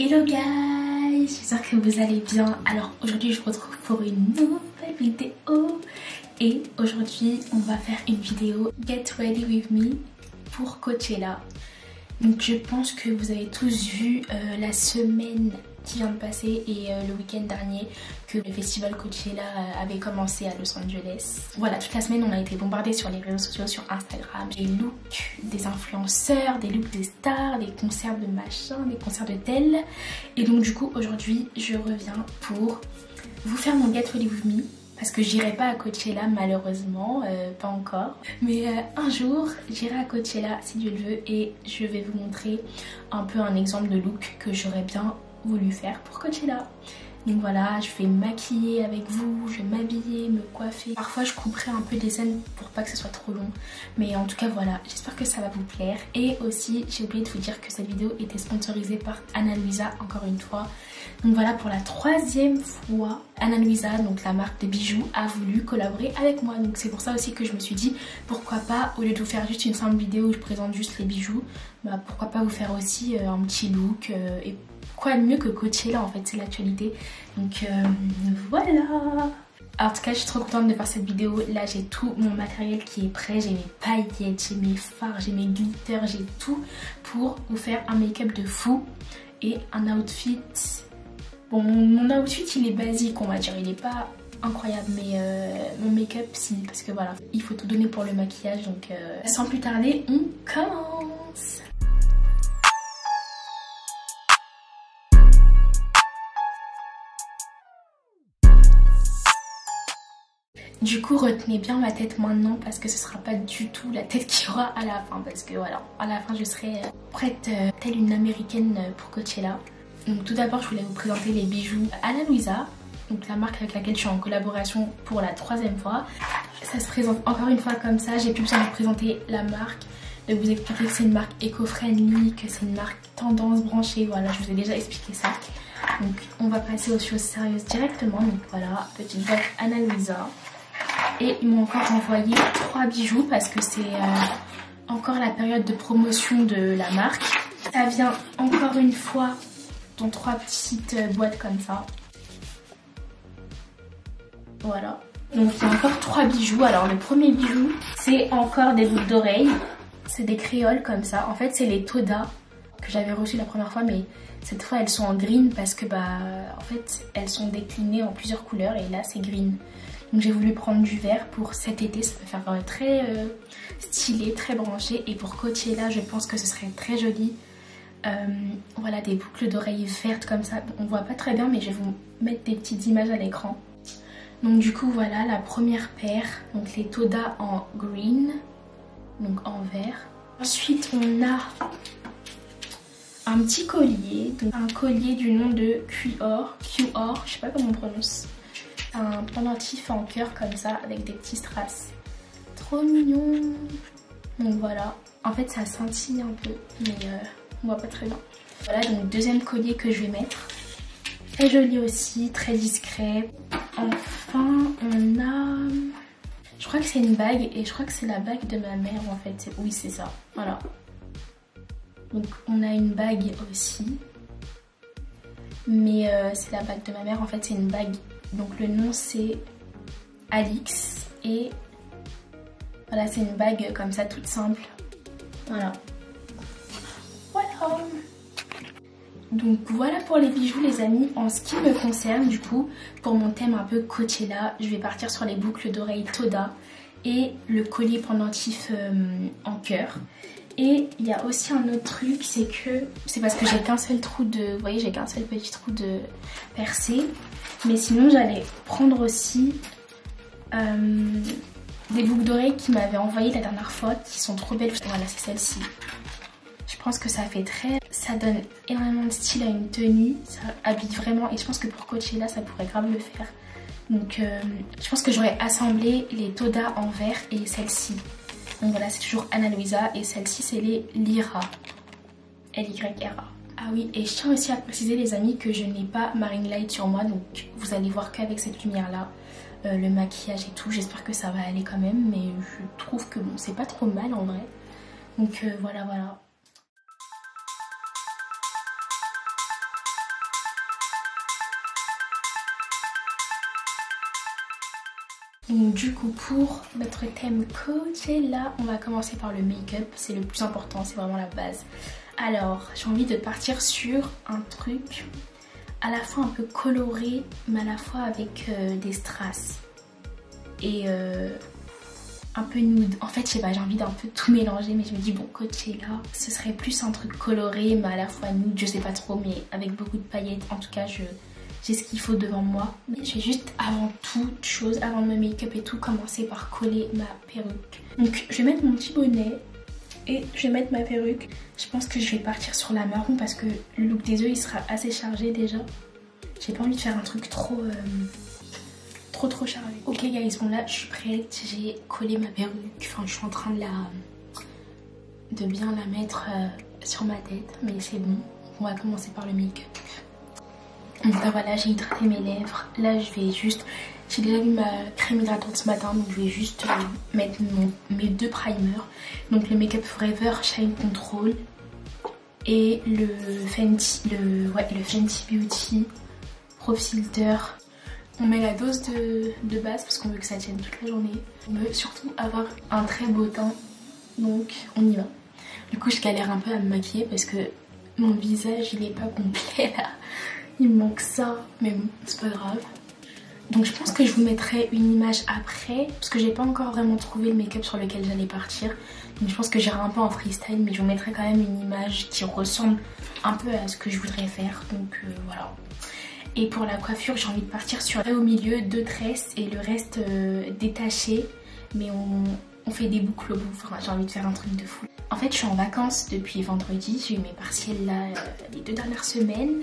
Hello guys, j'espère que vous allez bien. Alors aujourd'hui je vous retrouve pour une nouvelle vidéo. Et aujourd'hui on va faire une vidéo Get Ready With Me pour Coachella. Donc je pense que vous avez tous vu la semaine qui vient de passer et le week-end dernier que le festival Coachella avait commencé à Los Angeles. Voilà, toute la semaine on a été bombardés sur les réseaux sociaux, sur Instagram. Des looks des influenceurs, des looks des stars, des concerts de machin, des concerts de tel. Et donc du coup aujourd'hui je reviens pour vous faire mon Get Ready With Me. Parce que j'irai pas à Coachella malheureusement, pas encore. Mais un jour j'irai à Coachella si Dieu le veut et je vais vous montrer un peu un exemple de look que j'aurais bien voulu faire pour Coachella. Donc voilà, je vais me maquiller avec vous, je vais m'habiller, me coiffer. Parfois je couperai un peu des scènes pour pas que ce soit trop long. Mais en tout cas voilà, j'espère que ça va vous plaire. Et aussi j'ai oublié de vous dire que cette vidéo était sponsorisée par Ana Luisa encore une fois. Donc voilà, pour la 3e fois, Ana Luisa, donc la marque de bijoux, a voulu collaborer avec moi. Donc c'est pour ça aussi que je me suis dit pourquoi pas, au lieu de vous faire juste une simple vidéo où je présente juste les bijoux, bah pourquoi pas vous faire aussi un petit look et quoi de mieux que Coachella en fait, c'est l'actualité. Donc voilà. Alors, en tout cas je suis trop contente de faire cette vidéo. Là j'ai tout mon matériel qui est prêt, j'ai mes paillettes, j'ai mes fards, j'ai mes glitters, j'ai tout pour vous faire un make-up de fou et un outfit. Bon, mon outfit il est basique on va dire, il est pas incroyable, mais mon make-up si, parce que voilà, il faut tout donner pour le maquillage. Donc sans plus tarder, on commence. Du coup retenez bien ma tête maintenant parce que ce sera pas du tout la tête qu'il y aura à la fin, parce que voilà, à la fin je serai prête telle une américaine pour Coachella. Donc tout d'abord je voulais vous présenter les bijoux Ana Luisa, donc la marque avec laquelle je suis en collaboration pour la 3e fois. Ça se présente encore une fois comme ça, j'ai plus besoin de vous présenter la marque, de vous expliquer que c'est une marque éco-friendly, que c'est une marque tendance branchée, voilà, je vous ai déjà expliqué ça. Donc on va passer aux choses sérieuses directement. Donc voilà, petite boîte Ana Luisa. Et ils m'ont encore envoyé 3 bijoux parce que c'est encore la période de promotion de la marque. Ça vient encore une fois dans 3 petites boîtes comme ça. Voilà. Donc il y a encore 3 bijoux. Alors le premier bijou, c'est encore des boucles d'oreilles. C'est des créoles comme ça. En fait c'est les Toda que j'avais reçues la première fois, mais cette fois elles sont en green parce que en fait elles sont déclinées en plusieurs couleurs et là c'est green. Donc j'ai voulu prendre du vert pour cet été, ça va faire très stylé, très branché. Et pour Coachella, je pense que ce serait très joli. Voilà, des boucles d'oreilles vertes comme ça. On voit pas très bien, mais je vais vous mettre des petites images à l'écran. Donc du coup, voilà la première paire. Donc les Toda en green, donc en vert. Ensuite, on a un petit collier. Donc un collier du nom de QR, je sais pas comment on prononce. Un pendentif en cœur comme ça avec des petits strass. Trop mignon. Donc voilà. En fait ça scintille un peu mais on voit pas très bien. Voilà, donc deuxième collier que je vais mettre. Très joli aussi, très discret. Enfin on a... Je crois que c'est une bague et je crois que c'est la bague de ma mère en fait. Oui c'est ça. Voilà. Donc on a une bague aussi. Mais c'est la bague de ma mère en fait, c'est une bague. Donc le nom c'est Alix et voilà, c'est une bague comme ça toute simple. Voilà. Voilà. Donc voilà pour les bijoux les amis. En ce qui me concerne du coup, pour mon thème un peu Coachella, je vais partir sur les boucles d'oreilles Toda et le collier pendentif en cœur. Et il y a aussi un autre truc, c'est que c'est parce que j'ai qu'un seul trou de... Vous voyez, j'ai qu'un seul petit trou de percé. Mais sinon, j'allais prendre aussi des boucles d'oreilles qui m'avaient envoyé la dernière fois, qui sont trop belles. Voilà, c'est celle-ci. Je pense que ça fait très... Ça donne énormément de style à une tenue. Ça habille vraiment. Et je pense que pour Coachella, ça pourrait grave le faire. Donc, je pense que j'aurais assemblé les Toda en vert et celle-ci. Donc voilà, c'est toujours Ana Luisa et celle-ci c'est les Lyra. Lyra. Ah oui, et je tiens aussi à préciser les amis que je n'ai pas Marine Light sur moi, donc vous allez voir qu'avec cette lumière là, le maquillage et tout, j'espère que ça va aller quand même, mais je trouve que bon, c'est pas trop mal en vrai. Donc voilà. Donc du coup pour notre thème Coachella, on va commencer par le make-up, c'est le plus important, c'est vraiment la base. Alors j'ai envie de partir sur un truc à la fois un peu coloré mais à la fois avec des strass et un peu nude. En fait je sais pas, j'ai envie d'un peu tout mélanger mais je me dis bon Coachella ce serait plus un truc coloré mais à la fois nude, je sais pas trop, mais avec beaucoup de paillettes. En tout cas j'ai ce qu'il faut devant moi. Mais je vais juste avant toute chose, avant mon make-up et tout, commencer par coller ma perruque. Donc je vais mettre mon petit bonnet et je vais mettre ma perruque. Je pense que je vais partir sur la marron parce que le look des yeux il sera assez chargé déjà. J'ai pas envie de faire un truc trop chargé. Ok guys, bon là je suis prête, j'ai collé ma perruque. Enfin je suis en train de bien la mettre sur ma tête, mais c'est bon. On va commencer par le make-up. Donc là voilà, j'ai hydraté mes lèvres. Là je vais juste, j'ai déjà mis ma crème hydratante ce matin, donc je vais juste mettre mes deux primers. Donc le Make Up Forever Shine Control et le Fenty Beauty Pro Filter. On met la dose de base parce qu'on veut que ça tienne toute la journée. On veut surtout avoir un très beau teint, donc on y va. Du coup je galère un peu à me maquiller parce que mon visage il est pas complet là. Il me manque ça, mais bon, c'est pas grave. Donc je pense que je vous mettrai une image après, parce que j'ai pas encore vraiment trouvé le make-up sur lequel j'allais partir. Donc je pense que j'irai un peu en freestyle, mais je vous mettrai quand même une image qui ressemble un peu à ce que je voudrais faire. Donc voilà. Et pour la coiffure, j'ai envie de partir sur au milieu, 2 tresses et le reste détaché. Mais on fait des boucles au bout, enfin, j'ai envie de faire un truc de fou. En fait je suis en vacances depuis vendredi, j'ai eu mes partiels là les 2 dernières semaines.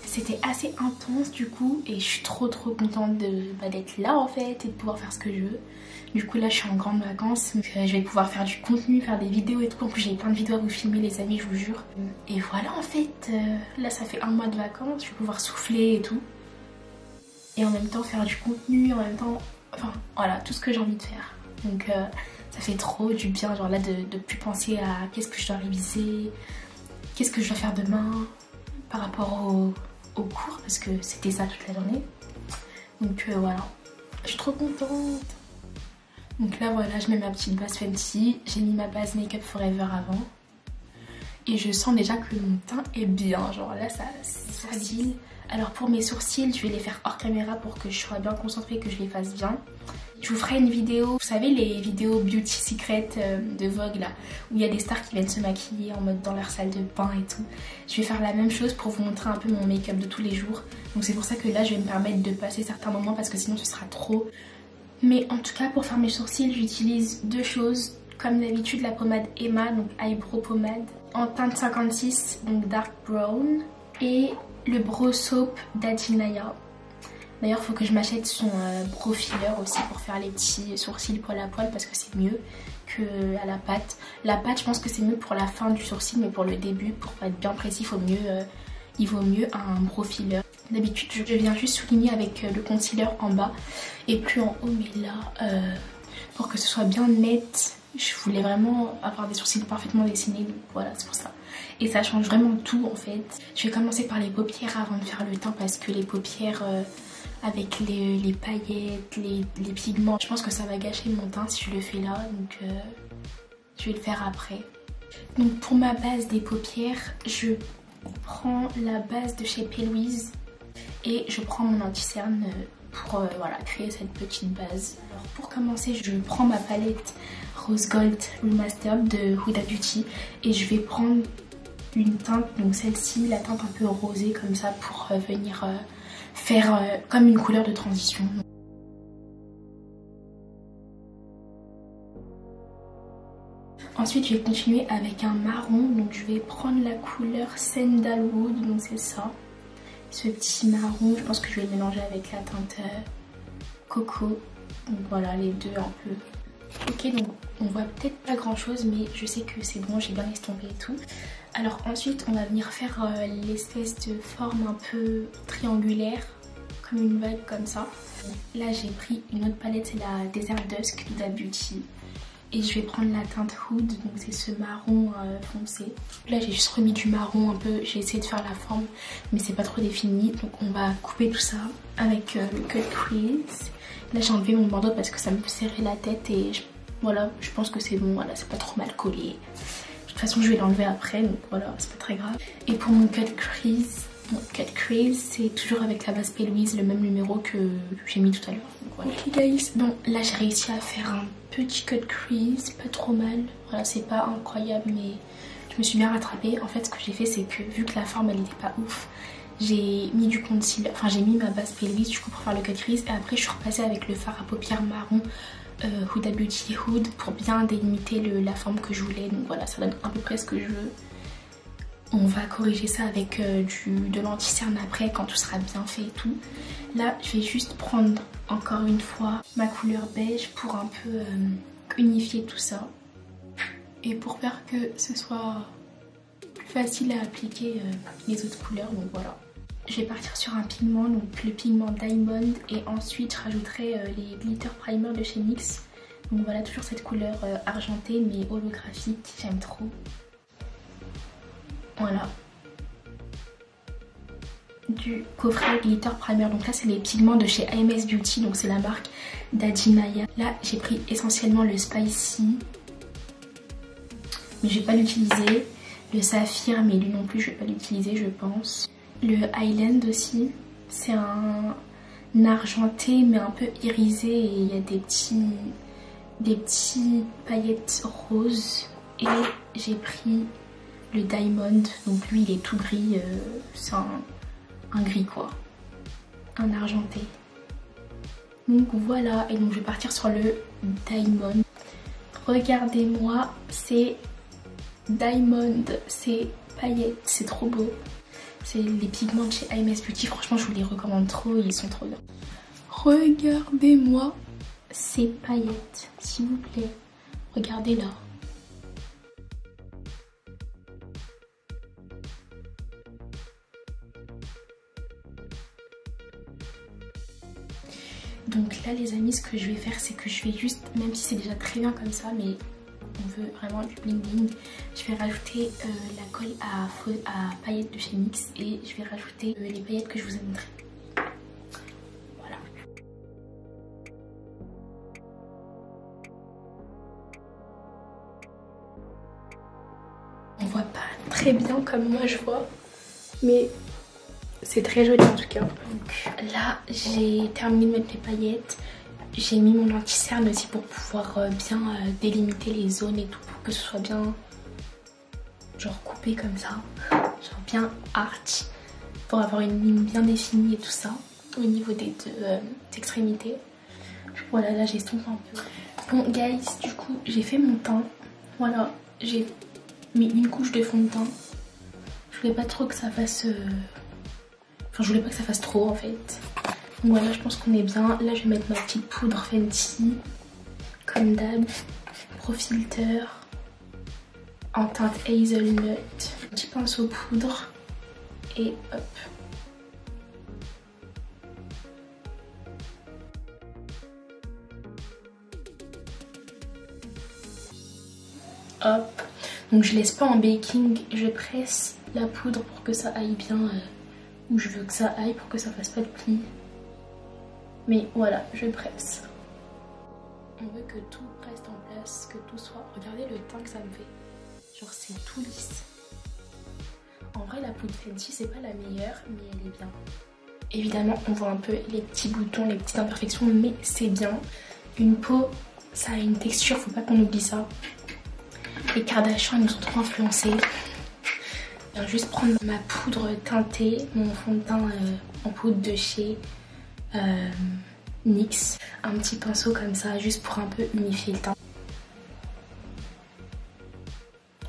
C'était assez intense du coup et je suis trop contente d'être là en fait et de pouvoir faire ce que je veux. Du coup là je suis en grande vacances, donc je vais pouvoir faire du contenu, faire des vidéos et tout. En plus j'ai plein de vidéos à vous filmer les amis, je vous jure. Et voilà en fait, là ça fait 1 mois de vacances, je vais pouvoir souffler et tout. Et en même temps faire du contenu, en même temps, enfin voilà, tout ce que j'ai envie de faire. Donc ça fait trop du bien genre là de plus penser à qu'est-ce que je dois réviser, qu'est-ce que je dois faire demain par rapport au cours parce que c'était ça toute la journée. Donc voilà, je suis trop contente. Donc là voilà, je mets ma petite base Fenty, j'ai mis ma base Make Up Forever avant et je sens déjà que mon teint est bien, genre là ça deal. Alors pour mes sourcils, je vais les faire hors caméra pour que je sois bien concentrée, que je les fasse bien. Je vous ferai une vidéo, vous savez les vidéos Beauty Secret de Vogue là, où il y a des stars qui viennent se maquiller en mode dans leur salle de bain et tout. Je vais faire la même chose pour vous montrer un peu mon make-up de tous les jours. Donc c'est pour ça que là je vais me permettre de passer certains moments parce que sinon ce sera trop. Mais en tout cas pour faire mes sourcils, j'utilise 2 choses. Comme d'habitude la pommade Emma, donc Eyebrow Pomade, en teinte 56, donc Dark Brown. Et le Brow Soap d'Adinaya. D'ailleurs, il faut que je m'achète son brow filler aussi pour faire les petits sourcils poil à poil parce que c'est mieux qu'à la pâte. La pâte, je pense que c'est mieux pour la fin du sourcil, mais pour le début, pour être bien précis, il vaut mieux un brow filler. D'habitude, je viens juste souligner avec le concealer en bas et plus en haut, mais là, pour que ce soit bien net, je voulais vraiment avoir des sourcils parfaitement dessinés, donc voilà, c'est pour ça. Et ça change vraiment tout en fait. Je vais commencer par les paupières avant de faire le teint parce que les paupières avec les paillettes, les pigments, je pense que ça va gâcher mon teint si je le fais là, donc je vais le faire après. Donc pour ma base des paupières, je prends la base de chez P. Louise et je prends mon anti-cerne pour voilà, créer cette petite base. Alors pour commencer, je prends ma palette Rose Gold Remastered de Huda Beauty et je vais prendre une teinte, donc celle-ci, la teinte un peu rosée comme ça pour venir faire comme une couleur de transition. Ensuite je vais continuer avec un marron, donc je vais prendre la couleur Sandalwood, donc c'est ça. Ce petit marron, je pense que je vais le mélanger avec la teinte Coco. Donc voilà, les deux un peu. Ok, donc on voit peut-être pas grand chose, mais je sais que c'est bon, j'ai bien estompé et tout. Alors ensuite on va venir faire l'espèce de forme un peu triangulaire, comme une vague comme ça. Là j'ai pris une autre palette, c'est la Desert Dusk de Huda Beauty. Et je vais prendre la teinte Hood, donc c'est ce marron foncé. Là j'ai juste remis du marron un peu, j'ai essayé de faire la forme mais c'est pas trop défini. Donc on va couper tout ça avec le cut crease. Là j'ai enlevé mon bandeau parce que ça me serrait la tête et voilà, je pense que c'est bon, voilà, c'est pas trop mal collé. De toute façon je vais l'enlever après, donc voilà, c'est pas très grave. Et pour mon cut crease c'est toujours avec la base P. Louise, le même numéro que j'ai mis tout à l'heure. Voilà. Ok guys, bon là j'ai réussi à faire un petit cut crease, pas trop mal. Voilà, c'est pas incroyable mais je me suis bien rattrapée. En fait ce que j'ai fait c'est que vu que la forme elle était pas ouf, j'ai mis du concealer, enfin j'ai mis ma base P. Louise du coup pour faire le cut crease et après je suis repassée avec le fard à paupières marron Huda Beauty Hood pour bien délimiter la forme que je voulais. Donc voilà, ça donne à peu près ce que je veux. On va corriger ça avec de l'anti-cerne après quand tout sera bien fait et tout. Là je vais juste prendre encore une fois ma couleur beige pour un peu unifier tout ça. Et pour faire que ce soit plus facile à appliquer les autres couleurs, donc voilà. Je vais partir sur un pigment, donc le pigment Diamond, et ensuite je rajouterai les glitter primer de chez NYX. Donc voilà, toujours cette couleur argentée mais holographique, j'aime trop. Voilà. Du coffret glitter primer, donc là c'est les pigments de chez AMS Beauty, donc c'est la marque d'Adinaya. Là j'ai pris essentiellement le Spicy, mais je vais pas l'utiliser. Le Saphir, mais lui non plus je vais pas l'utiliser je pense. Le Highland aussi, c'est un argenté mais un peu irisé et il y a des petits paillettes roses. Et j'ai pris le Diamond, donc lui il est tout gris, c'est un gris quoi, un argenté. Donc voilà, et donc je vais partir sur le Diamond. Regardez-moi, c'est Diamond, c'est paillettes, c'est trop beau. C'est les pigments de chez AMS Beauty, franchement je vous les recommande trop, ils sont trop bien. Regardez-moi ces paillettes, s'il vous plaît, regardez là. Donc là les amis, ce que je vais faire c'est que je vais juste, même si c'est déjà très bien comme ça, mais on veut vraiment du bling bling, je vais rajouter la colle à paillettes de chez NYX et je vais rajouter les paillettes que je vous ai montrées. Voilà. On voit pas très bien comme moi je vois, mais c'est très joli en tout cas. Donc là j'ai terminé de mettre les paillettes. J'ai mis mon anti-cerne aussi pour pouvoir bien délimiter les zones et tout, pour que ce soit bien genre coupé comme ça, genre bien arch, pour avoir une ligne bien définie et tout ça au niveau des deux extrémités. Voilà, là j'estompe un peu. Bon guys, du coup j'ai fait mon teint. Voilà, j'ai mis une couche de fond de teint. Je voulais pas trop que ça fasse enfin je voulais pas que ça fasse trop en fait. Donc voilà, je pense qu'on est bien. Là je vais mettre ma petite poudre Fenty comme d'hab, Pro Filter en teinte Hazelnut, un petit pinceau poudre et hop. Hop, donc je laisse pas en baking, je presse la poudre pour que ça aille bien où je veux que ça aille, pour que ça fasse pas de plis. Mais voilà, je presse. On veut que tout reste en place, que tout soit... Regardez le teint que ça me fait. Genre c'est tout lisse. En vrai la poudre Fenty c'est pas la meilleure, mais elle est bien. Évidemment on voit un peu les petits boutons, les petites imperfections, mais c'est bien. Une peau, ça a une texture, faut pas qu'on oublie ça. Les Kardashians nous ont trop influencés. Je vais juste prendre ma poudre teintée, mon fond de teint en poudre de chez NYX. Un petit pinceau comme ça, juste pour un peu unifier le teint.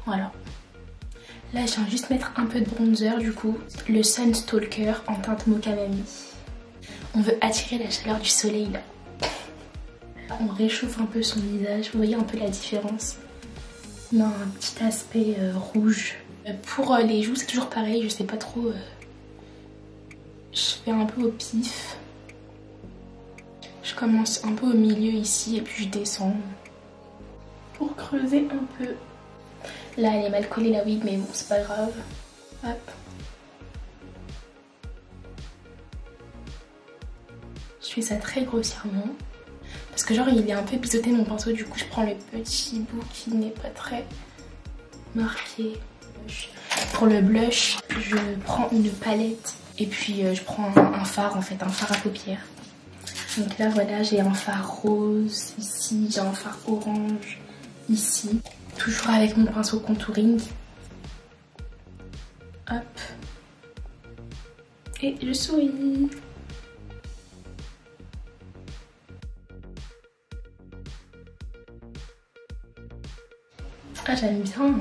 Voilà. Là, je viens juste mettre un peu de bronzer du coup. Le Sun Stalker en teinte Mocha Mami. On veut attirer la chaleur du soleil là. On réchauffe un peu son visage. Vous voyez un peu la différence. On a un petit aspect rouge. Pour les joues, c'est toujours pareil. Je sais pas trop. Je fais un peu au pif. Je commence un peu au milieu ici et puis je descends. pour creuser un peu. Là elle est mal collée la wig, mais bon c'est pas grave. Hop. Je fais ça très grossièrement. Parce que genre il est un peu biseauté mon pinceau, du coup je prends le petit bout qui n'est pas très marqué. Pour le blush, je prends une palette et puis je prends un fard en fait, un fard à paupières. Donc là voilà, j'ai un fard rose ici, j'ai un fard orange ici. Toujours avec mon pinceau contouring. Hop. Et je souris. Ah j'aime bien.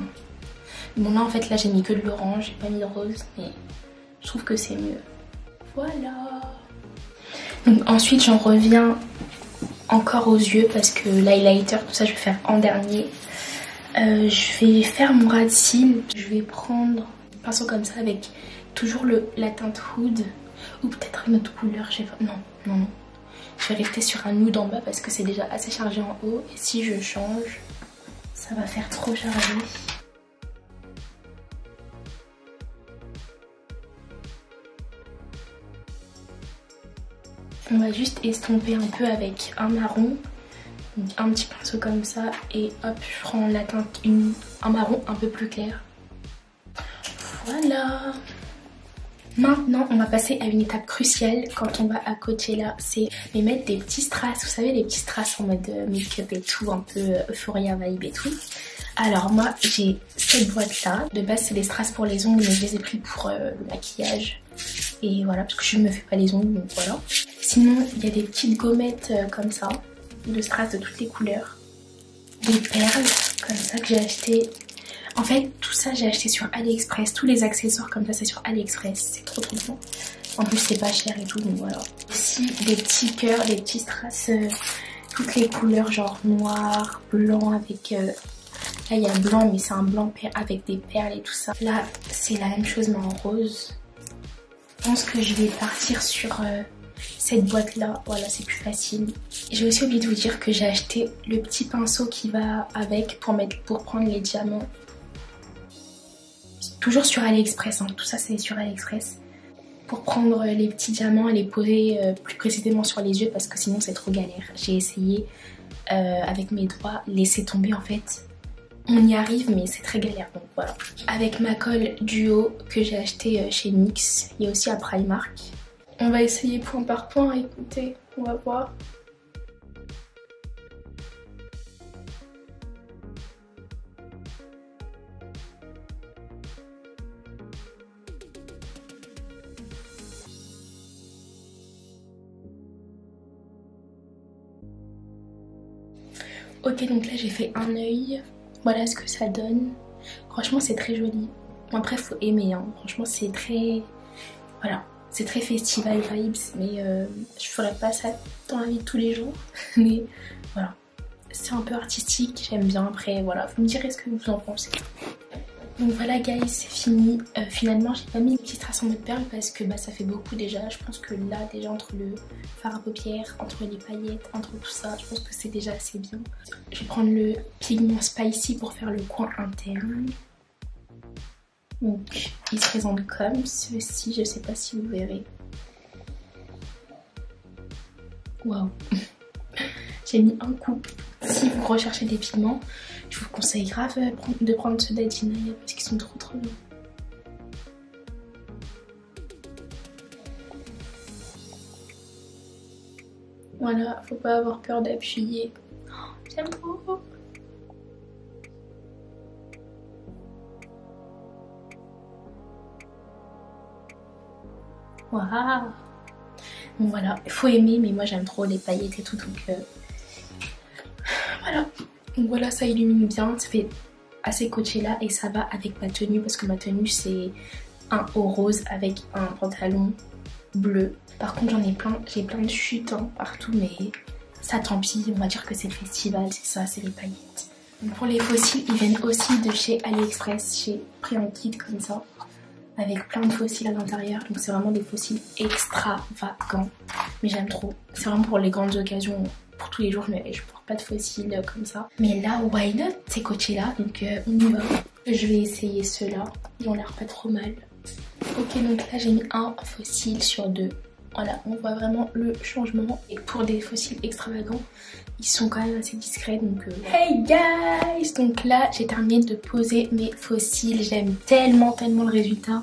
Bon là en fait là j'ai mis que de l'orange, j'ai pas mis de rose, mais je trouve que c'est mieux. Voilà. Donc ensuite j'en reviens encore aux yeux parce que l'highlighter, tout ça je vais faire en dernier. Je vais faire mon ras de cils. Je vais prendre un pinceau comme ça avec toujours la teinte Hude ou peut-être une autre couleur, je sais pas. Non. Je vais rester sur un nude en bas parce que c'est déjà assez chargé en haut et si je change, ça va faire trop chargé. On va juste estomper un peu avec un marron, donc un petit pinceau comme ça et hop je prends la teinte un marron un peu plus clair. Voilà. Maintenant on va passer à une étape cruciale quand on va à Coachella, c'est mettre des petits strass, vous savez les petits strass en mode make-up et tout, un peu euphoria vibe et tout. Alors moi j'ai cette boîte là, de base c'est des strass pour les ongles mais je les ai pris pour le maquillage. Et voilà, parce que je ne me fais pas les ongles, donc voilà. Sinon, il y a des petites gommettes comme ça, de strass de toutes les couleurs. Des perles comme ça que j'ai acheté. En fait, tout ça j'ai acheté sur AliExpress. Tous les accessoires comme ça, c'est sur AliExpress. C'est trop bien. En plus, c'est pas cher et tout, donc voilà. Aussi, des petits cœurs, des petits strass, toutes les couleurs, genre noir, blanc avec... Là, il y a blanc, mais c'est un blanc avec des perles et tout ça. Là, c'est la même chose, mais en rose. Je pense que je vais partir sur cette boîte là, voilà c'est plus facile. J'ai aussi oublié de vous dire que j'ai acheté le petit pinceau qui va avec pour prendre les diamants. Toujours sur AliExpress, hein. Tout ça c'est sur AliExpress. Pour prendre les petits diamants et les poser plus précisément sur les yeux parce que sinon c'est trop galère. J'ai essayé avec mes doigts, laisser tomber en fait. On y arrive mais c'est très galère donc voilà. Avec ma colle duo que j'ai acheté chez NYX, il y a aussi à Primark. On va essayer point par point, écoutez, on va voir. Ok donc là j'ai fait un œil. Voilà ce que ça donne. Franchement c'est très joli. Bon, après faut aimer hein. Franchement c'est très... Voilà. C'est très festival vibes. Mais je ferais pas ça dans la vie de tous les jours. Mais voilà. C'est un peu artistique. J'aime bien. Après voilà. Vous me direz ce que vous en pensez. Donc voilà guys, c'est fini. Finalement j'ai pas mis une petite trace en mode perle parce que bah, ça fait beaucoup déjà. Je pense que là déjà entre le fard à paupières, entre les paillettes, entre tout ça, je pense que c'est déjà assez bien. Je vais prendre le pigment Spicy pour faire le coin interne. Donc il se présente comme ceci, je sais pas si vous verrez. Waouh. J'ai mis un coup. Si vous recherchez des pigments, je vous conseille grave de prendre ceux d'Adinaya parce qu'ils sont trop bien. Voilà, faut pas avoir peur d'appuyer. Oh, j'aime trop. Waouh. Donc voilà, il faut aimer, mais moi j'aime trop les paillettes et tout, donc voilà. Donc voilà, ça illumine bien, ça fait assez Coachella et ça va avec ma tenue parce que ma tenue c'est un haut rose avec un pantalon bleu. Par contre j'en ai plein, j'ai plein de chutes hein, partout, mais ça tant pis, on va dire que c'est le festival, c'est ça, c'est les paillettes. Donc pour les faux cils, ils viennent aussi de chez AliExpress, j'ai pris un kit comme ça avec plein de faux cils à l'intérieur, donc c'est vraiment des faux cils extravagants, mais j'aime trop. C'est vraiment pour les grandes occasions, pour tous les jours, je porte pas de faux cils comme ça. Mais là, why not? C'est Coachella, donc on y va. Je vais essayer ceux-là, ils ont l'air pas trop mal. Ok, donc là j'ai mis un faux cil sur 2. Voilà, on voit vraiment le changement. Et pour des faux cils extravagants, ils sont quand même assez discrets. Donc hey guys! Donc là, j'ai terminé de poser mes faux cils. J'aime tellement le résultat.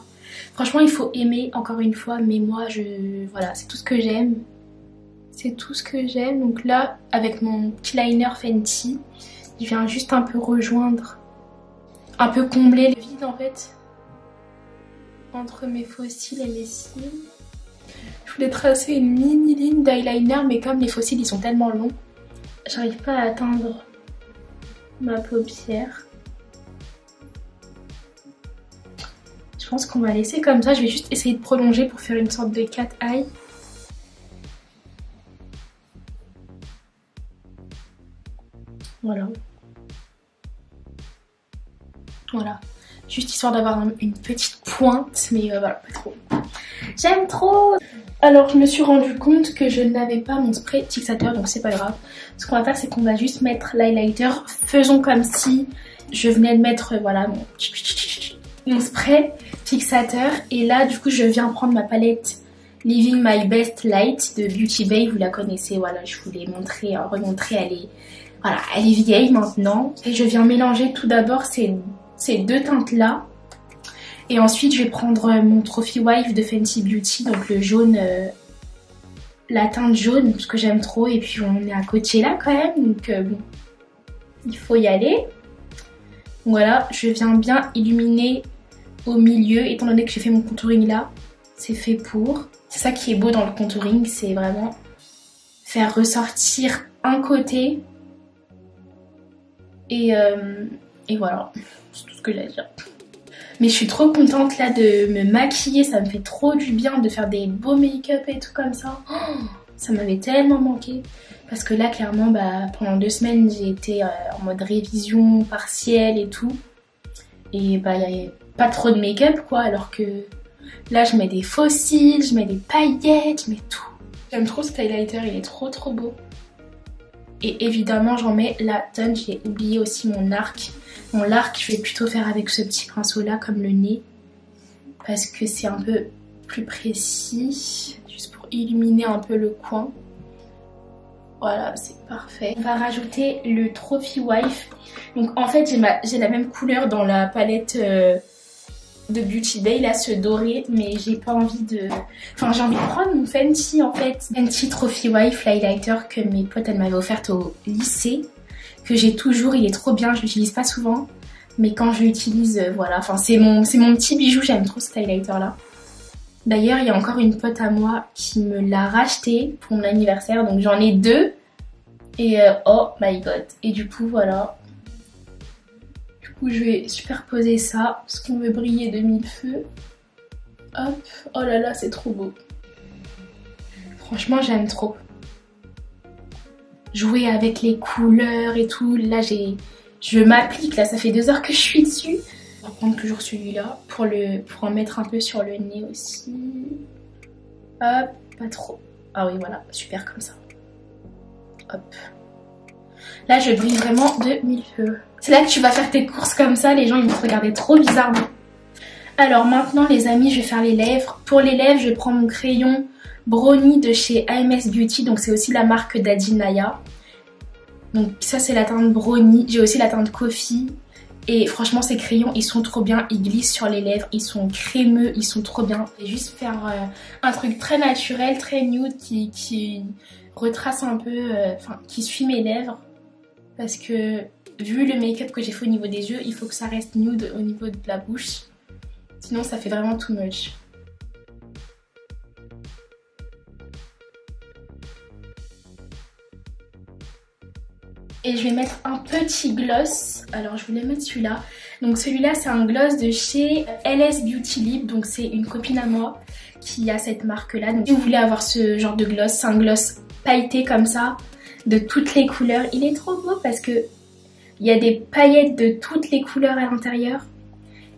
Franchement, il faut aimer encore une fois. Mais moi, voilà, c'est tout ce que j'aime. C'est tout ce que j'aime. Donc là, avec mon petit liner Fenty, je viens juste un peu rejoindre, un peu combler le vide en fait, entre mes faux cils et mes cils. Je voulais tracer une mini ligne d'eyeliner, mais comme les faux cils ils sont tellement longs, j'arrive pas à atteindre ma paupière. Je pense qu'on va laisser comme ça. Je vais juste essayer de prolonger pour faire une sorte de cat eye. Voilà. Voilà. Juste histoire d'avoir une petite pointe, mais voilà, pas trop. J'aime trop! Alors je me suis rendu compte que je n'avais pas mon spray fixateur, donc c'est pas grave. Ce qu'on va faire, c'est qu'on va juste mettre l'highlighter. Faisons comme si je venais de mettre voilà mon spray fixateur. Et là du coup je viens prendre ma palette Living My Best Light de Beauty Bay. Vous la connaissez, voilà, je vous l'ai montré, remontré, elle est vieille maintenant. Et je viens mélanger tout d'abord ces deux teintes là. Et ensuite je vais prendre mon Trophy Wife de Fenty Beauty, donc le jaune, la teinte jaune, parce que j'aime trop. Et puis on est à Coachella quand même, donc bon, il faut y aller. Voilà, je viens bien illuminer au milieu, étant donné que j'ai fait mon contouring là, c'est fait pour. C'est ça qui est beau dans le contouring, c'est vraiment faire ressortir un côté. Et voilà, c'est tout ce que j'ai à dire. Mais je suis trop contente là de me maquiller, ça me fait trop du bien de faire des beaux make-up et tout comme ça. Oh, ça m'avait tellement manqué. Parce que là clairement pendant 2 semaines j'ai été en mode révision partielle et tout. Et il n'y avait pas trop de make-up quoi, alors que là je mets des faux cils, je mets des paillettes, je mets tout. J'aime trop cet highlighter, il est trop beau. Et évidemment j'en mets la tonne, j'ai oublié aussi mon arc. Mon arc, je vais plutôt faire avec ce petit pinceau là, comme le nez, parce que c'est un peu plus précis, juste pour illuminer un peu le coin. Voilà, c'est parfait. On va rajouter le Trophy Wife. Donc en fait, j'ai la même couleur dans la palette de Beauty Bay, là, ce doré, mais j'ai pas envie de... Enfin, j'ai envie de prendre mon Fenty en fait. Fenty Trophy Wife, l'highlighter que mes potes, elles m'avaient offerte au lycée. Que j'ai toujours, il est trop bien, je l'utilise pas souvent, mais quand je l'utilise, voilà, enfin c'est mon petit bijou, j'aime trop ce highlighter là. D'ailleurs, il y a encore une pote à moi qui me l'a racheté pour mon anniversaire, donc j'en ai 2, et oh my god, et du coup voilà. Du coup je vais superposer ça, parce qu'on veut briller de 1000 feux. Hop, oh là là, c'est trop beau. Franchement, j'aime trop. Jouer avec les couleurs et tout. Là, je m'applique. Là, ça fait 2 heures que je suis dessus. On va prendre toujours celui-là pour en mettre un peu sur le nez aussi. Hop, pas trop. Ah oui, voilà, super comme ça. Hop. Là, je brille vraiment de 1000 feux. C'est là que tu vas faire tes courses comme ça. Les gens, ils vont te regarder trop bizarrement. Alors maintenant, les amis, je vais faire les lèvres. Pour les lèvres, je prends mon crayon Brownie de chez AMS Beauty, donc c'est aussi la marque d'Adinaya. Donc ça c'est la teinte Brownie, j'ai aussi la teinte Coffee. Et franchement ces crayons ils sont trop bien, ils glissent sur les lèvres, ils sont crémeux, ils sont trop bien. Et juste faire un truc très naturel, très nude qui retrace un peu, qui suit mes lèvres. Parce que vu le make-up que j'ai fait au niveau des yeux, il faut que ça reste nude au niveau de la bouche. Sinon ça fait vraiment too much. Et je vais mettre un petit gloss. Alors je voulais mettre celui-là. Donc celui-là c'est un gloss de chez LS Beauty Lip. Donc c'est une copine à moi qui a cette marque là. Donc si vous voulez avoir ce genre de gloss, c'est un gloss pailleté comme ça, de toutes les couleurs. Il est trop beau parce que il y a des paillettes de toutes les couleurs à l'intérieur.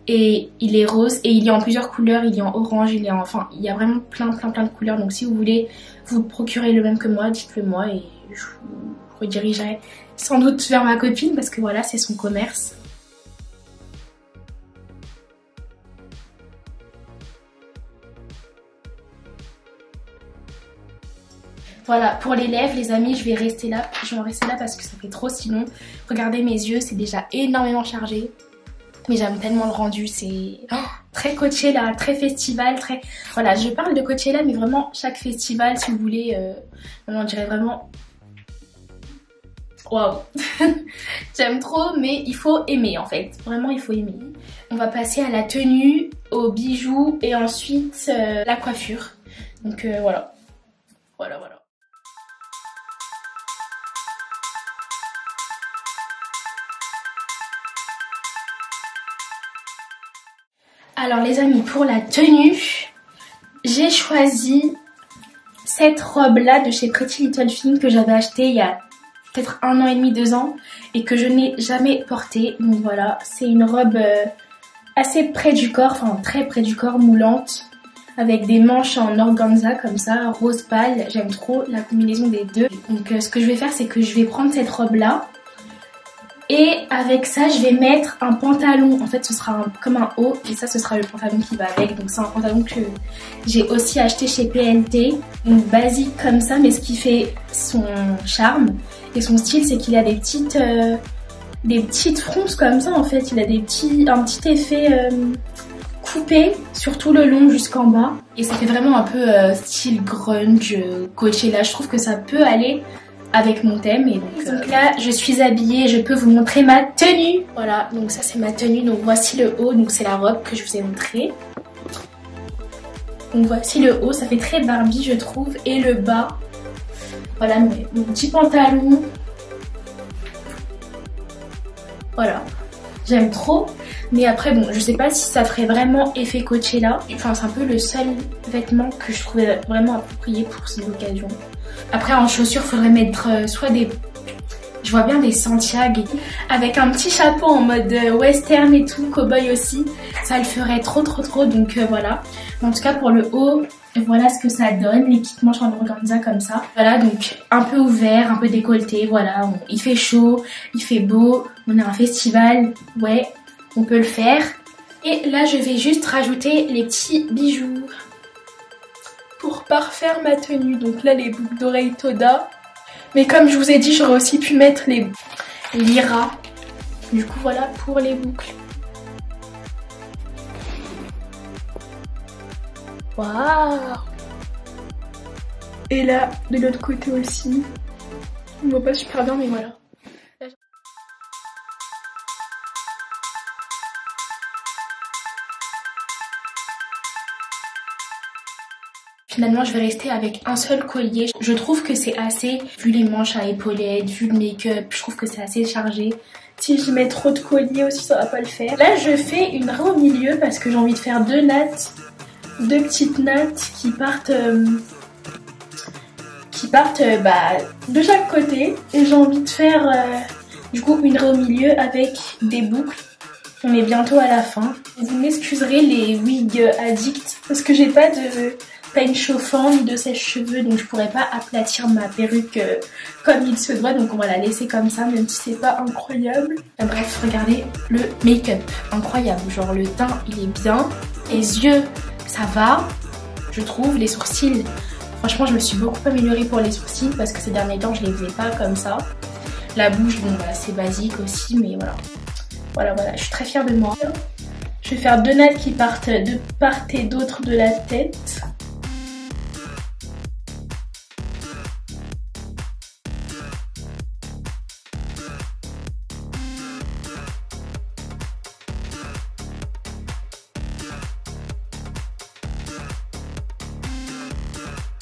et il est rose et il est en plusieurs couleurs, il est en orange, il est en... Enfin, il y a vraiment plein de couleurs. Donc si vous voulez vous procurer le même que moi, dites-le moi et je vous redirigerai sans doute vers ma copine parce que voilà, c'est son commerce. Voilà, pour les lèvres, les amis, je vais en rester là parce que ça fait trop sinon. Regardez mes yeux, c'est déjà énormément chargé. Mais j'aime tellement le rendu, c'est très Coachella, très festival, très... Voilà, je parle de Coachella, mais vraiment chaque festival, si vous voulez, on dirait vraiment... Waouh. J'aime trop, mais il faut aimer en fait. Vraiment, il faut aimer. On va passer à la tenue, aux bijoux et ensuite la coiffure. Donc voilà. Voilà. Alors les amis, pour la tenue, j'ai choisi cette robe là de chez Pretty Little Thing que j'avais achetée il y a peut-être 1 an et demi, 2 ans et que je n'ai jamais portée. Donc voilà, c'est une robe assez près du corps, enfin très près du corps, moulante, avec des manches en organza comme ça, rose pâle. J'aime trop la combinaison des deux. Donc ce que je vais faire, c'est que je vais prendre cette robe là. Et avec ça, je vais mettre un pantalon. En fait, ce sera comme un haut. Et ça, ce sera le pantalon qui va avec. Donc c'est un pantalon que j'ai aussi acheté chez PLT. Donc basique comme ça. Mais ce qui fait son charme et son style, c'est qu'il a des petites fronces comme ça en fait. Il a un petit effet coupé sur tout le long jusqu'en bas. Et ça fait vraiment un peu style grunge, Coachella. Je trouve que ça peut aller avec mon thème. Et donc là je suis habillée, je peux vous montrer ma tenue. Voilà, donc ça c'est ma tenue. Donc voici le haut, donc c'est la robe que je vous ai montrée. Donc voici le haut, ça fait très Barbie je trouve. Et le bas, voilà mon petit pantalon. Voilà, j'aime trop. Mais après bon, je sais pas si ça ferait vraiment effet Coachella. Enfin c'est un peu le seul vêtement que je trouvais vraiment approprié pour cette occasion. Après en chaussures faudrait mettre soit des... Je vois bien des Santiago avec un petit chapeau en mode western et tout, cowboy aussi. Ça le ferait trop donc voilà. En tout cas pour le haut, voilà ce que ça donne. Les petites manches en organza comme ça. Voilà donc un peu ouvert, un peu décolleté, voilà. Il fait chaud, il fait beau, on a un festival, ouais, on peut le faire. Et là je vais juste rajouter les petits bijoux pour parfaire ma tenue. Donc là les boucles d'oreilles Toda. Mais comme je vous ai dit, j'aurais aussi pu mettre les Lyra. Du coup voilà pour les boucles. Waouh. Et là de l'autre côté aussi. On voit pas super bien mais voilà. Finalement, je vais rester avec un seul collier. Je trouve que c'est assez, vu les manches à épaulettes, vu le make-up, je trouve que c'est assez chargé. Si je mets trop de colliers aussi, ça va pas le faire. Là, je fais une raie au milieu parce que j'ai envie de faire deux petites nattes qui partent de chaque côté. Et j'ai envie de faire du coup une raie au milieu avec des boucles. On est bientôt à la fin. Vous m'excuserez les wigs addicts parce que j'ai pas de peigne chauffant ni de sèche-cheveux, donc je pourrais pas aplatir ma perruque comme il se doit, donc on va la laisser comme ça même si c'est pas incroyable. Bref, regardez le make-up, incroyable, genre le teint il est bien, les yeux ça va, je trouve, les sourcils, franchement je me suis beaucoup améliorée pour les sourcils parce que ces derniers temps je les faisais pas comme ça. La bouche, bon voilà, c'est basique aussi, mais voilà, je suis très fière de moi. Je vais faire deux nattes qui partent de part et d'autre de la tête.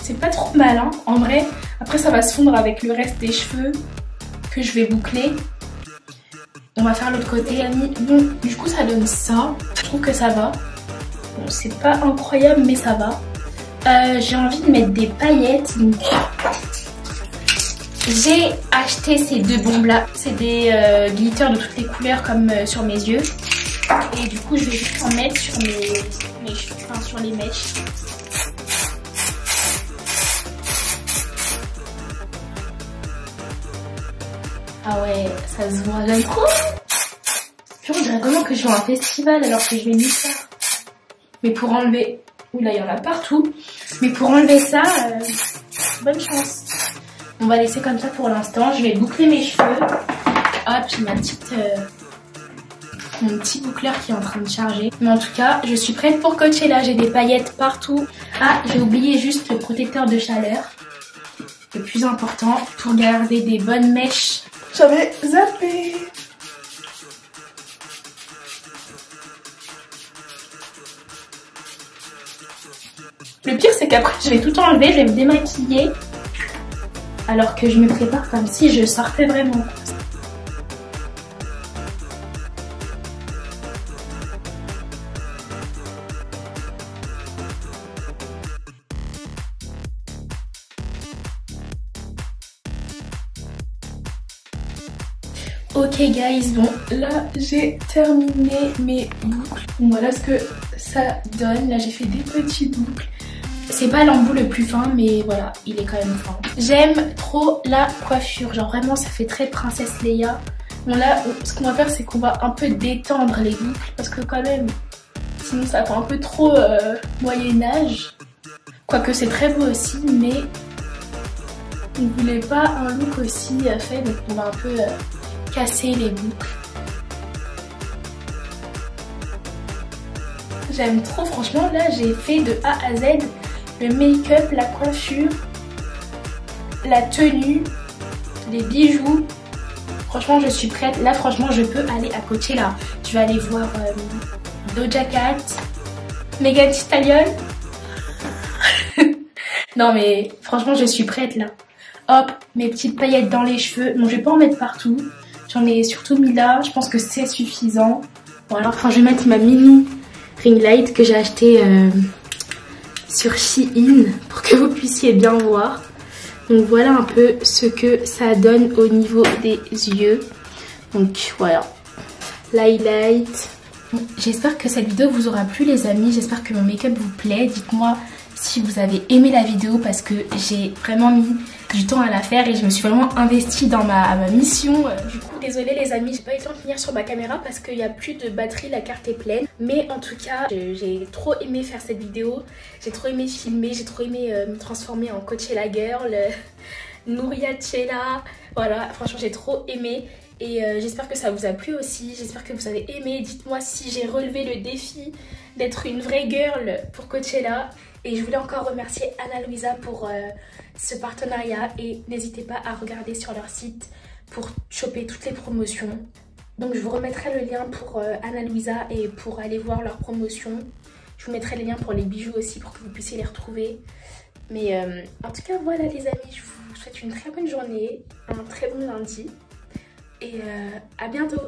C'est pas trop mal hein, en vrai. Après ça va se fondre avec le reste des cheveux que je vais boucler. On va faire l'autre côté, amis. Bon, du coup ça donne ça. Je trouve que ça va. Bon, c'est pas incroyable mais ça va. J'ai envie de mettre des paillettes. Donc j'ai acheté ces deux bombes là. C'est des glitters de toutes les couleurs comme sur mes yeux. Et du coup, je vais juste en mettre sur sur les mèches. Ah ouais, ça se voit, j'aime trop. Puis on dirait vraiment que je vais à un festival alors que je vais nulle part. Mais pour enlever... Oula, il y en a partout. Mais pour enlever ça, bonne chance. On va laisser comme ça pour l'instant. Je vais boucler mes cheveux. Hop, j'ai mon petit boucleur qui est en train de charger. Mais en tout cas, je suis prête pour Coachella. J'ai des paillettes partout. Ah, j'ai oublié juste le protecteur de chaleur. Le plus important pour garder des bonnes mèches. J'avais zappé. Le pire, c'est qu'après, je vais tout enlever, je vais me démaquiller. Alors que je me prépare comme si je sortais vraiment. Ok guys, bon là j'ai terminé mes boucles. Bon, voilà ce que ça donne. Là j'ai fait des petits boucles. C'est pas l'embout le plus fin mais voilà, il est quand même fin. J'aime trop la coiffure, genre vraiment ça fait très princesse Leia. Bon là, ce qu'on va faire c'est qu'on va un peu détendre les boucles parce que quand même, sinon ça fait un peu trop Moyen-Âge. Quoique c'est très beau aussi mais on voulait pas un look aussi fait donc on va un peu... casser les boucles. J'aime trop, franchement là j'ai fait de A à Z le make-up, la coiffure, la tenue, les bijoux. Franchement je suis prête, là franchement je peux aller à Coachella. Je vais aller voir Doja Cat, Megan Thee Stallion. Non mais franchement je suis prête là. Hop, mes petites paillettes dans les cheveux. Bon je vais pas en mettre partout. J'en ai surtout mis là, je pense que c'est suffisant. Bon alors quand je vais mettre ma mini ring light que j'ai acheté sur Shein pour que vous puissiez bien voir. Donc voilà un peu ce que ça donne au niveau des yeux. Donc voilà, l'highlight. Bon, j'espère que cette vidéo vous aura plu les amis, j'espère que mon make-up vous plaît. Dites-moi si vous avez aimé la vidéo parce que j'ai vraiment mis du temps à la faire et je me suis vraiment investie dans ma mission. Du coup désolée les amis, j'ai pas eu le temps de finir sur ma caméra parce qu'il n'y a plus de batterie, la carte est pleine. Mais en tout cas j'ai trop aimé faire cette vidéo, j'ai trop aimé filmer, j'ai trop aimé me transformer en Coachella Girl, Nouriachella. Voilà, franchement j'ai trop aimé. Et j'espère que ça vous a plu aussi, j'espère que vous avez aimé. Dites-moi si j'ai relevé le défi d'être une vraie girl pour Coachella. Et je voulais encore remercier Ana Luisa pour ce partenariat. Et n'hésitez pas à regarder sur leur site pour choper toutes les promotions. Donc je vous remettrai le lien pour Ana Luisa et pour aller voir leurs promotions. Je vous mettrai les liens pour les bijoux aussi pour que vous puissiez les retrouver. Mais en tout cas voilà les amis, je vous souhaite une très bonne journée, un très bon lundi. Et à bientôt.